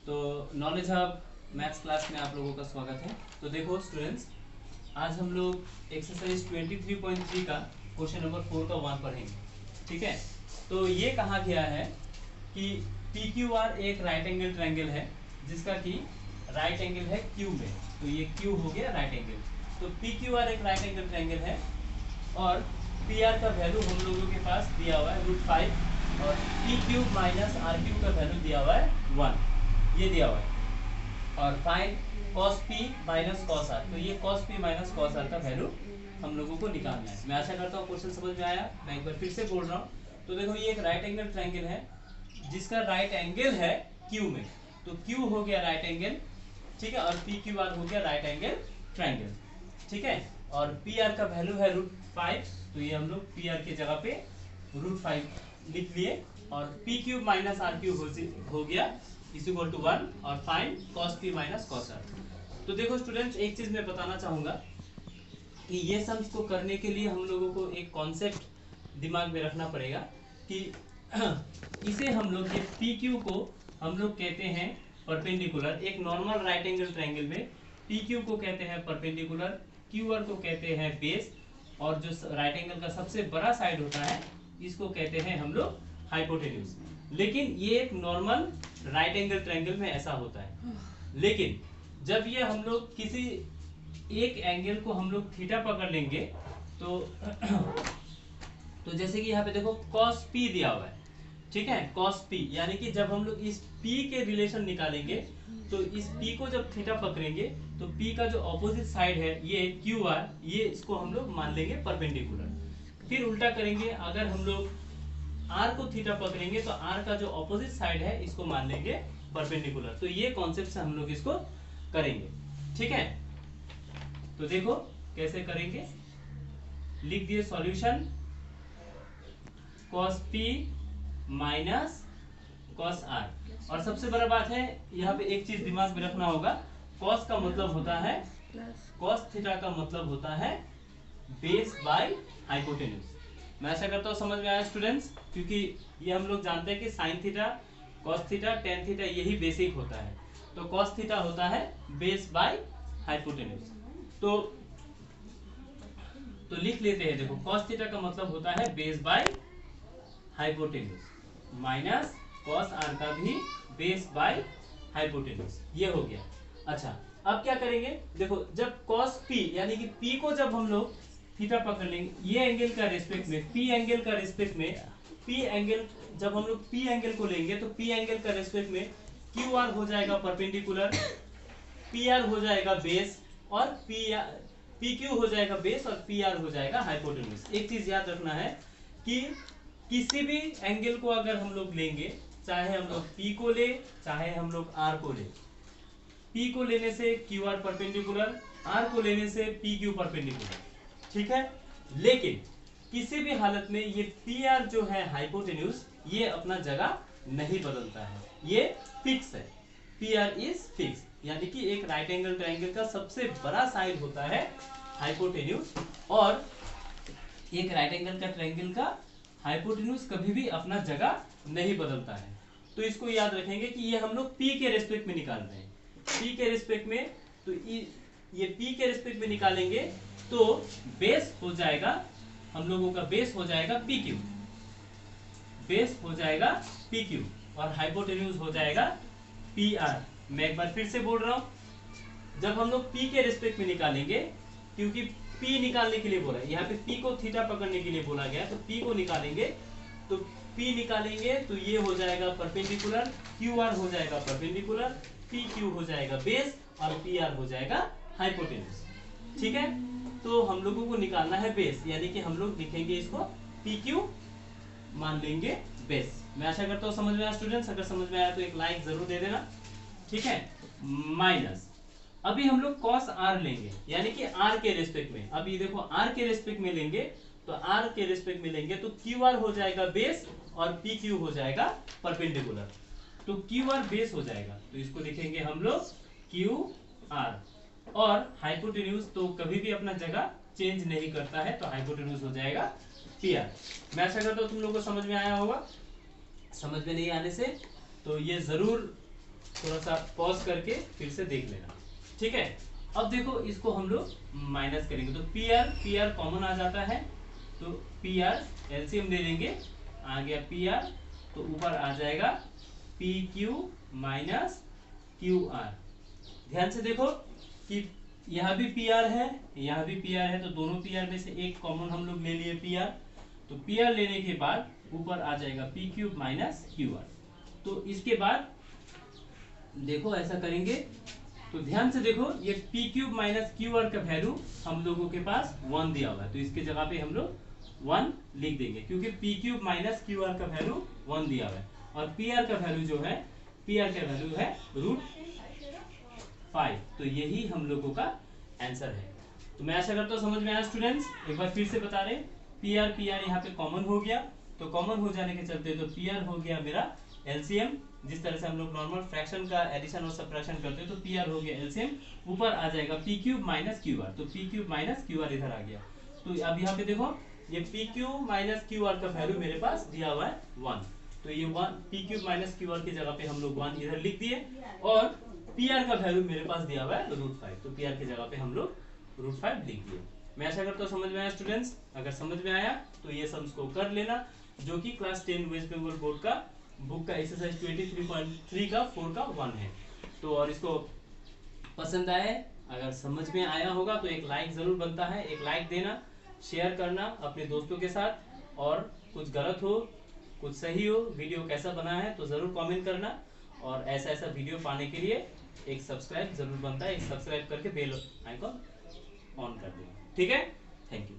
तो knowledge hub maths class में आप लोगों का स्वागत है। तो देखो स्टूडेंट्स, आज हम लोग एक्सरसाइज 23.3 का क्वेश्चन नंबर 4 का 1 पढ़ेंगे। ठीक है, तो ये कहा गया है कि पी क्यू आर एक राइट एंगल ट्रायंगल है जिसका कि राइट एंगल है क्यू में। तो ये क्यू हो गया राइट एंगल। तो पी क्यू आर एक राइट एंगल ट्रायंगल है और पी आर का वैल्यू हम लोगों के पास दिया हुआ है √5 और P cube minus R cube का वैल्यू दिया हुआ है 1, ये दिया हुआ है। और find cos p minus cos r, तो ये cos p minus cos r का वैल्यू हम लोगों को निकालना है। मैं आशा करता हूँ क्वेश्चन समझ में आया। मैं एक बार फिर से बोल रहा हूँ। तो देखो, ये एक राइट एंगल ट्रायंगल है जिसका राइट एंगल है Q में। तो Q हो गया राइट एंगल, ठीक है, और PQR हो गया राइट एंगल ट्रायंगल, ठीक है। और PR का वैल्यू है √5, तो ये हम लोग PR की जगह पे √5 लिख लिए और P cube minus R cube हो गया इज इक्वल टू 1 और find cos p minus cos r। तो देखो स्टूडेंट्स, एक चीज मैं बताना चाहूंगा कि ये सम्स को करने के लिए हम लोगों को एक कॉन्सेप्ट दिमाग में रखना पड़ेगा कि इसे हम लोग, ये पी क्यू को हम लोग कहते हैं परपेंडिकुलर। एक नॉर्मल राइट एंगल ट्रायंगल में पी क्यू को कहते हैं परपेंडिकुलर, क्यू आर को कहते हैं बेस, और जो राइट एंगल का सबसे बड़ा साइड होता है इसको कहते हैं हम लोग हाइपोटेन्यूज। लेकिन ये एक नॉर्मल राइट एंगल ट्रायंगल में ऐसा होता है। लेकिन जब ये हम लोग किसी एक एंगल को हम लोग थीटा पकड़ लेंगे तो तो जैसे कि यहाँ पे देखो cos p दिया हुआ है, ठीक है, cos p, यानी कि जब हम लोग इस p के रिलेशन निकालेंगे तो इस p को जब थीटा पकड़ेंगे तो p का जो ऑपोजिट साइड है ये QR, ये इसको हम लोग मान लेंगे परपेंडिकुलर। फिर उल्टा करेंगे, अगर हम लोग r को थीटा पकड़ेंगे तो r का जो ऑपोजिट साइड है इसको मान लेंगे परपेंडिकुलर। तो ये कॉन्सेप्ट से हम लोग इसको करेंगे, ठीक है। तो देखो कैसे करेंगे, लिख दिए solution cos p minus cos r। और सबसे बड़ा बात है यहाँ पे एक चीज दिमाग में रखना होगा, cos का मतलब होता है, cos थीटा का मतलब होता है बेस बाय हाइपोटेन्यूज। मैं आशा करता हूँ समझ में आया स्टूडेंट्स, क्योंकि ये हम लोग जानते हैं कि sine theta, cos theta, tan theta यही बेसिक होता है। तो cos थीटा होता है बेस बाय हाइपोटेन्यूज। तो लिख लेते हैं, देखो cos थीटा का मतलब होता है base by hypotenuse minus cos r का भी बेस बाय हाइपोटेन्यूज, ये हो गया। अच्छा, अब क्या करेंगे, देखो जब cos p यानी कि p को जब हम लोग थीटा पकड़ लेंगे, ये एंगल का रिस्पेक्ट में, p एंगल का रिस्पेक्ट में, p एंगल जब हम लोग p एंगल को लेंगे तो p एंगल का रिस्पेक्ट में QR हो जाएगा परपेंडिकुलर, PR हो जाएगा बेस और PQ हो जाएगा बेस और PR हो जाएगा हाइपोटेन्यूज। एक चीज याद रखना है कि किसी भी एंगल को अगर हम लोग लेंगे, चाहे हम लोग P को ले चाहे हम लोग R को ले, P को लेने से QR परपेंडिकुलर, R को लेने से PQ परपेंडिकुलर, ठीक है। लेकिन किसी भी हालत में ये PR जो है हाइपोटेन्यूज, ये अपना जगह नहीं बदलता है, ये फिक्स है। PR इज फिक्स, यानी कि एक राइट एंगल ट्रायंगल का सबसे बड़ा साइड होता है हाइपोटेन्यूज, और एक राइट एंगल का ट्रायंगल का हाइपोटेन्यूज कभी भी अपना जगह नहीं बदलता है। तो इसको याद रखेंगे कि ये हम लोग P के रेस्पेक्ट में निकाल रहे हैं, P के रेस्पेक्ट में। तो ये P के रेस्पेक्ट में निकालेंगे तो बेस हो जाएगा, हम लोगों का बेस हो जाएगा PQ, बेस हो जाएगा PQ और हाइपोटेन्यूज हो जाएगा PR। मैं एक बार फिर से बोल रहा हूं, जब हम लोग P के रेस्पेक्ट में निकालेंगे, क्योंकि P निकालने के लिए बोला है, यहाँ पे P को थीटा पकड़ने के लिए बोला गया, तो P को निकालेंगे, तो P निकालेंगे तो ये हो जाएगा परपेंडिकुलर, QR हो जाएगा परपेंडिकुलर, PQ हो जाएगा बेस और PR हो जाएगा हाइपोटेन्यूज, ठीक है। तो हम लोगों को निकालना है बेस, यानी कि हम लोग लिखेंगे इसको PQ, मान लेंगे बेस। मैं आशा करता हूँ समझ में आया स्टूडेंट्स, अगर समझ में आया तो एक लाइक जरूर दे देना, ठीक है। माइनस अभी हम लोग cos r लेंगे, यानी कि r के रेस्पेक्ट में। अभी देखो r के रेस्पेक्ट में लेंगे, तो r के रेस्पेक्ट में लेंगे तो QR हो जाएगा बेस और PQ हो जाएगा परपेंडिकुलर। तो QR बेस हो जाएगा, तो इसको लिखेंगे हम लोग QR, और हाइपोटेन्यूज तो कभी भी अपना जगह चेंज नहीं करता है तो हाइपोटेन्यूज हो जाएगा पीआर। मैं आशा करता हूँ तुम लोगों को समझ में आया होगा। समझ में नहीं आने से तो ये जरूर थोड़ा सा पॉज करके फिर से देख लेना, ठीक है। अब देखो इसको हम लोग माइनस करेंगे तो पीआर कॉमन आ जाता है, तो पीआर एलसीएम ले लेंगे, आ गया पीआर, तो ऊपर आ जाएगा P Q minus Q are. ध्यान से देखो कि यहाँ भी पीआर है, यहाँ भी पीआर है, तो दोनों पीआर में से एक कॉमन हम लोग ले लिए पीआर, तो पीआर लेने के बाद ऊपर आ जाएगा P cube minus Q R. तो इसके बाद देखो ऐसा करेंगे तो ध्यान से देखो ये P cube minus Q R का वैल्यू हम लोगों के पास 1 दिया हुआ है, तो इसके जगह पे हम लोग 1 लिख देंगे क्योंकि P cube minus Q R का वैल्यू 1 दिया हुआ है और पी आर का वैल्यू जो है, पी आर का वैल्यू है √5। तो यही हम लोगों का आंसर है। तो मैं आशा करता हूँ समझ में आया स्टूडेंट्स। एक बार फिर से बता रहे, पीआर यहाँ पे कॉमन हो गया, तो कॉमन हो जाने के चलते तो पीआर हो गया मेरा एलसीएम। जिस तरह से हम लोग नॉर्मल फ्रैक्शन का एडिशन और सब्ट्रैक्शन करते हैं तो पीआर हो गया एलसीएम, ऊपर आ जाएगा P cube minus Q R, तो P cube minus Q R इधर आ गया। तो अब यहाँ पे देखो ये P cube minus Q R का वैल्यू मेरे पास दिया हुआ है 1, तो ये 1 P cube minus Q R की जगह पे हम लोग 1 इधर लिख दिए और पीआर का वैल्यू मेरे पास दिया हुआ है √5, तो पीआर की जगह पे हम लोग √5 लिख दिए। मैं आशा करता हूँ समझ में आया स्टूडेंट्स। अगर समझ में आया तो ये सम्स को कर लेना, जो कि क्लास 10 वेस्ट बंगाल बोर्ड का बुक का एक्सरसाइज 23.3 का 4 का 1 है। तो और इसको पसंद आए, अगर समझ में आया होगा तो एक लाइक जरूर बनता है, एक लाइक देना, शेयर करना अपने दोस्तों के साथ, और कुछ गलत हो कुछ सही हो, वीडियो कैसा बना है तो जरूर कमेंट करना, और ऐसा ऐसा वीडियो पाने के लिए एक सब्सक्राइब जरूर बनता है, एक सब्सक्राइब करके बेल आइकॉन ऑन कर देना, ठीक है। Thank you.